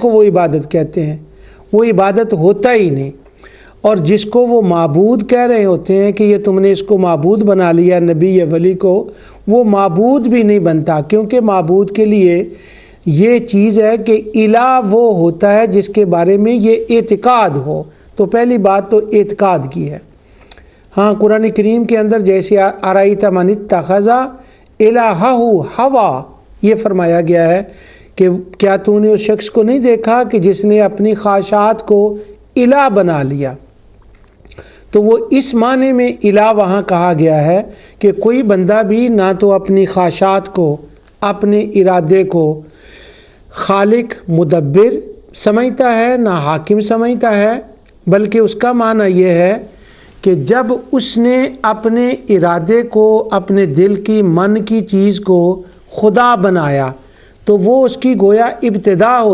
को वो इबादत कहते हैं, वो इबादत होता ही नहीं। और जिसको वो माबूद कह रहे होते हैं कि ये तुमने इसको माबूद बना लिया, नबी या वली को, वो माबूद भी नहीं बनता, क्योंकि माबूद के लिए ये चीज़ है कि इला वो होता है जिसके बारे में ये एतिकाद हो। तो पहली बात तो एतिकाद की है। हाँ, कुरान करीम के अंदर जैसे अराइता मन इत्तखज़ा इलाहहु हवा, ये फरमाया गया है कि क्या तूने उस शख्स को नहीं देखा कि जिसने अपनी ख्वाहिशात को इला बना लिया। तो वो इस माने में इला वहाँ कहा गया है कि कोई बंदा भी ना तो अपनी ख्वाहिशात को, अपने इरादे को खालिक मुदब्बिर समझता है, ना हाकिम समझता है, बल्कि उसका माना यह है कि जब उसने अपने इरादे को, अपने दिल की, मन की चीज़ को खुदा बनाया तो वो उसकी गोया इब्तिदा होती